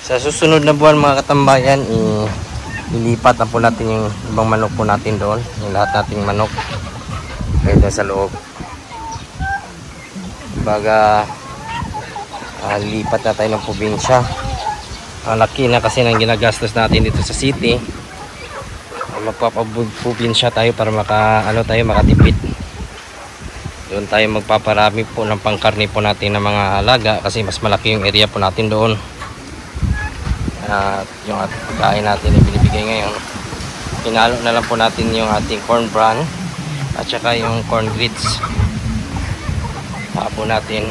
Sa susunod na buwan mga katambayan, ilipat na po natin yung ibang manok po natin doon, yung lahat nating manok kaya sa loob. Baga lipat na tayo ng probinsya. Ang laki na kasi ng ginagastos natin dito sa city. Magpapaprobinsya tayo para makatipid. Doon tayo magpaparami po ng pangkarni po natin ng mga alaga kasi mas malaki yung area po natin doon. At yung ating pagkain natin ay binibigay ngayon, pinalo na lang po natin yung ating corn bran at saka yung corn grits po natin.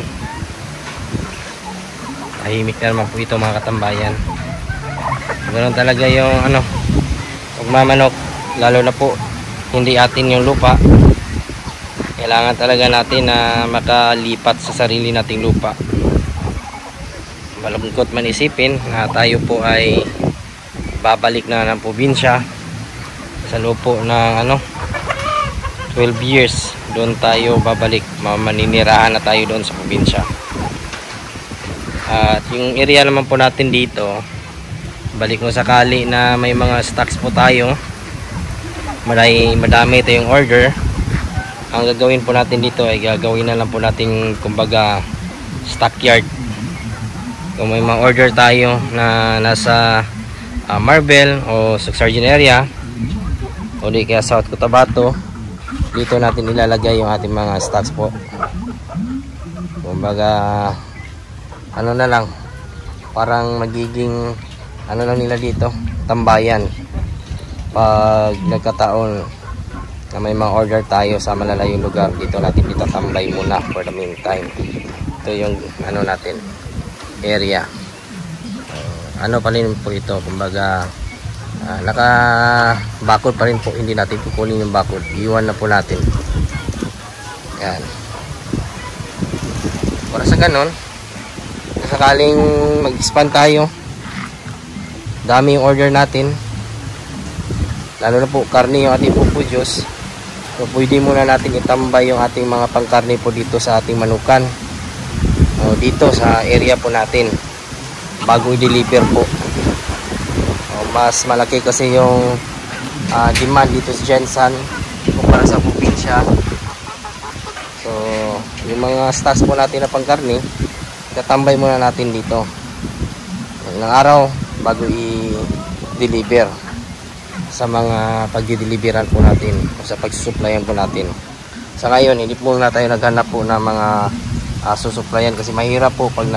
Tahimik na naman po ito mga katambayan. Ganoon talaga yung pagmamanok, lalo na po hindi atin yung lupa. Kailangan talaga natin na makalipat sa sarili nating lupa. Malungkot man isipin na tayo po ay babalik na ng probinsya sa loob po ng 12 years. Doon tayo babalik, maninirahan na tayo doon sa probinsya. At yung area naman po natin dito, balik mo sakali na may mga stocks po tayo, madami tayong order, ang gagawin po natin dito ay gagawin na lang po natin kumbaga stockyard. Kung may mga order tayo na nasa Marvel o Suxargen area o di kaya South Cotabato, dito natin ilalagay yung ating mga stocks po. Kumbaga na lang, parang magiging lang nila dito, tambayan pag nagkataon na may mga order tayo sa malalayong lugar. Dito natin tambay muna for the meantime. Ito yung natin area. Pa rin po ito, kumbaga naka bakod pa rin po, hindi natin kukunin yung bakod, iwan na po natin. Yan, para sa ganon, sakaling mag-expand tayo, dami yung order natin, lalo na po karne yung ating pupudyos, so pwede muna natin itambay yung ating mga pangkarne po dito sa ating manukan o dito sa area po natin bago i-deliver po. Mas malaki kasi yung demand dito sa Jensan kumpara sa probinsya. So yung mga stocks po natin na pangkarne, tatambay muna natin dito ilang araw bago i-deliver sa mga pag-deliveran po natin o sa pag-supplyan po natin. Sa ngayon hindi po na tayo naghanap po ng mga susupplyan kasi mahirap po pag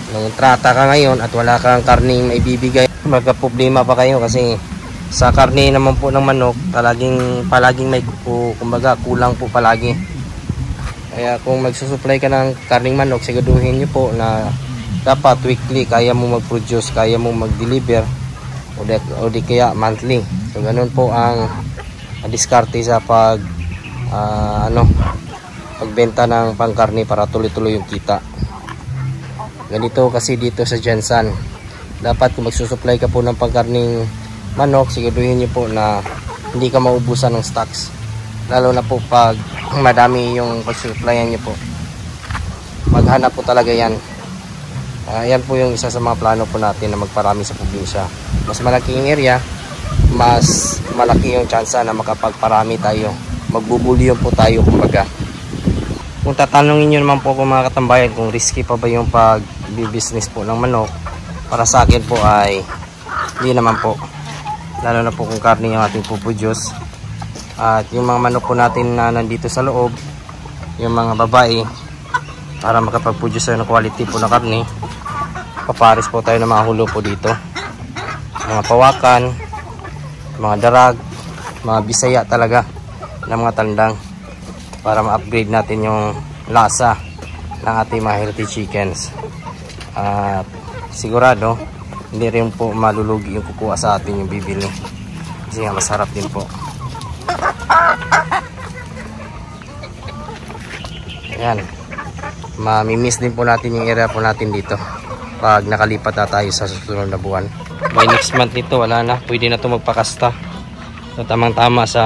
nagtrata ka ngayon at wala kang karning maibibigay, magka-problema pa kayo kasi sa karne naman po ng manok palaging may kumbaga kulang po palagi. Kaya kung magsusupply ka ng karning manok, siguraduhin nyo po na dapat weekly kaya mo mag-produce, kaya mo mag-deliver o di kaya monthly. So ganun po ang diskarte sa pagbenta ng pangkarne para tuloy-tuloy yung kita. Ganito kasi dito sa Jensan, dapat kung magsusupply ka po ng pangkarning manok, siguraduhin nyo po na hindi ka maubusan ng stocks, lalo na po pag madami yung pag-supplyan nyo po. Maghanap po talaga yan. Yan po yung isa sa mga plano po natin na magparami sa probinsya. Mas malaki yung area, mas malaki yung chance na makapagparami tayo, magbubulyon po tayo kumbaga. Kung tatanungin nyo naman po kung mga katambayan kung risky pa ba yung pag-business po ng manok, para sa akin po ay hindi naman po, lalo na po kung karne yung ating pupudyos. At yung mga manok po natin na nandito sa loob, yung mga babae, para makapag-produce tayo ng quality po na karne, papares po tayo ng mga hulo po dito, mga pawakan, mga darag, mga bisaya talaga ng mga tandang, para ma-upgrade natin yung lasa ng ating mga healthy chickens. At sigurado hindi rin po malulugi yung kukuha sa atin yung bibili kasi nga masarap din po. Ayan, mamimiss din po natin yung area po natin dito pag nakalipat na tayo sa susunod na buwan. By next month nito wala na, pwede na ito magpakasta. So tamang tama sa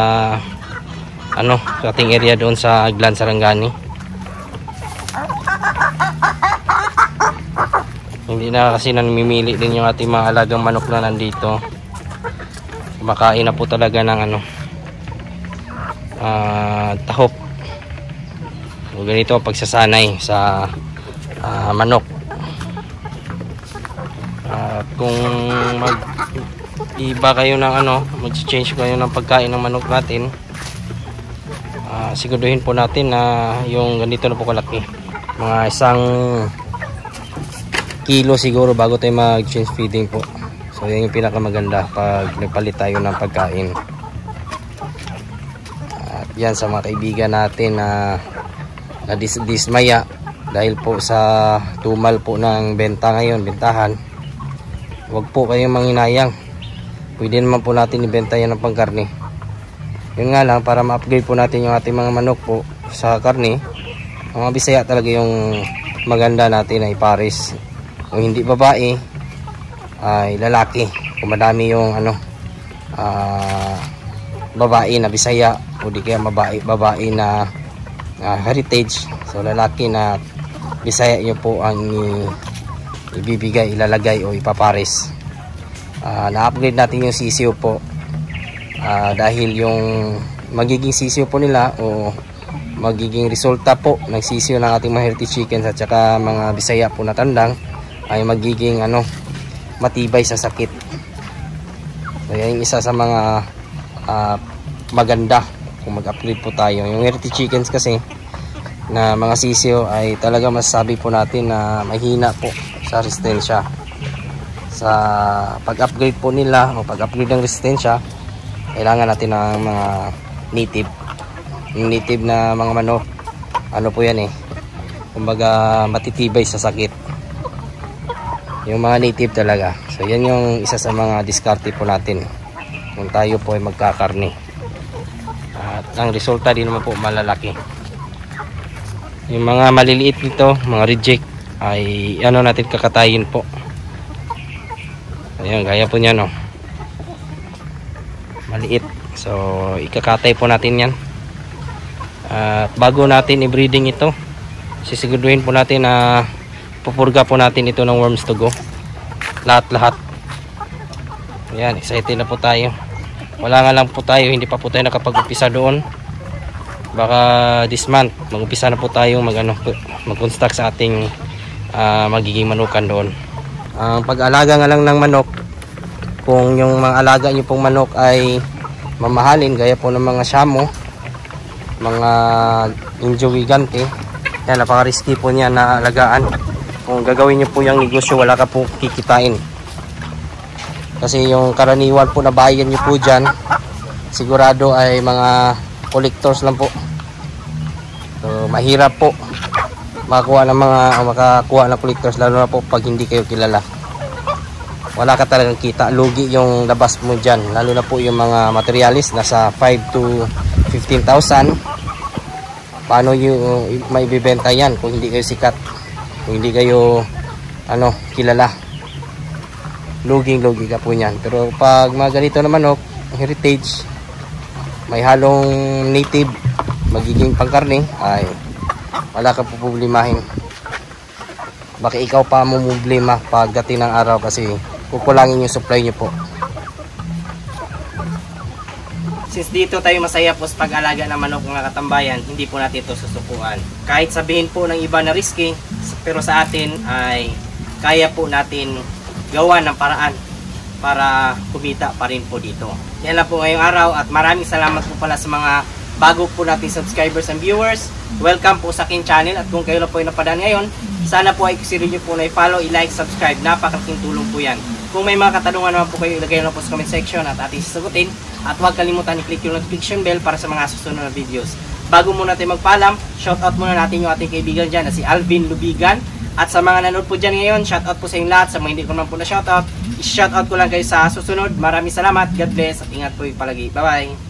sa ating area doon sa Aglan, Sarangani. Hindi na kasi namimili din yung ating mga alagang manok na nandito. Kumakain na po talaga ng ano, tahop. So, ganito ang pagsasanay sa manok. Kung iba kayo ng ano, mag-change kayo ng pagkain ng manok natin, siguraduhin po natin na yung ganito na po kalaki, mga 1 kilo siguro bago tayo mag-change feeding po. So yan yung pinakamaganda pag nagpalit tayo ng pagkain. At yan sa mga kaibigan natin na dismaya dahil po sa tumal po ng benta ngayon, bentahan, huwag po kayong manghinayang. Pwede naman po natin ibenta yan ng pangkarne. Yun nga lang, para ma-upgrade po natin yung ating mga manok po sa karne, mga Bisaya talaga yung maganda natin ay pares. Kung hindi babae ay lalaki. Kung madami yung ano, babae na Bisaya o di kaya babae na heritage, so lalaki na Bisaya nyo po ang ibibigay, ilalagay o ipapares. Na-upgrade natin yung sisiyo po, dahil yung magiging sisiyo po nila o magiging resulta po ng sisiyo ng ating mga heritage chickens at saka mga Bisaya po na tandang ay magiging ano, matibay sa sakit. So yan yung isa sa mga maganda kung mag-upgrade po tayo. Yung heritage chickens kasi na mga sisiyo ay talaga masasabi po natin na mahina po sa resistensya. Sa pag-upgrade po nila o pag-upgrade ng resistensya, kailangan natin ng mga native. Yung native na mga manok, ano po yan kumbaga matitibay sa sakit. Yung mga native talaga. So yan yung isa sa mga diskarte po natin kung tayo po ay magkakarne. At ang resulta din naman po malalaki. Yung mga maliliit nito, mga reject, ay ano natin kakatayin po. Ayan, gaya po niya maliit. So ikakatay po natin yan. At bago natin i-breeding ito, sisiguraduhin po natin na pupurga po natin ito ng worms to go. Lahat. Ayan, excited na po tayo. Wala nga lang po tayo, hindi pa po tayo nakapag-umpisa doon. Baka this month mag-umpisa na po tayo mag-construct sa ating magiging manukan doon. Ang pag-alaga nga lang ng manok, kung yung mga alaga nyo pong manok ay mamahalin, gaya po ng mga Shamo, mga Indio Gigante, yan, napaka-risky po niya na alagaan. Kung gagawin nyo po yung negosyo, wala ka po kikitain. Kasi yung karaniwan po na bayan nyo po dyan, sigurado ay mga collectors lang po. So mahirap po makakuha ng collectors, lalo na po pag hindi kayo kilala. Wala ka talagang kita, lugi yung labas mo dyan. Lalo na po yung mga materialis, nasa 5 to 15,000. Paano yung maibibenta yan kung hindi kayo sikat, kung hindi kayo kilala? Lugi ka po niyan. Pero pag mga ganito na manok, heritage, may halong native, magiging pangkarne, ay wala ka po problemahin. Baka ikaw pa mo problema pagdating ng araw kasi kukulangin yung supply nyo po. Since dito tayo masaya po sa pag-alaga ng manok mga katambayan, hindi po natin ito susukuan. Kahit sabihin po ng iba na risky, pero sa atin ay kaya po natin gawa ng paraan para kumita pa rin po dito. Yan lang po ngayong araw at maraming salamat po pala sa mga bago po nating subscribers and viewers. Welcome po sa aking channel at kung kayo na po ay napadaan ngayon, sana po ay consider nyo po na i-follow, i-like, subscribe. Napakalaking tulong po yan. Kung may mga katanungan naman po kayo, ilagay na po sa comment section at ating sasagutin. At huwag kalimutan i-click yung notification bell para sa mga susunod na videos. Bago muna tayo magpaalam, shoutout muna natin yung ating kaibigan dyan na si Alvin Lubigan. At sa mga nanood po dyan ngayon, shoutout po sa inyong lahat. Sa mga hindi ko naman po na shoutout, i-shoutout ko lang kayo sa susunod. Maraming salamat, God bless at ingat po yung palagi. Bye bye!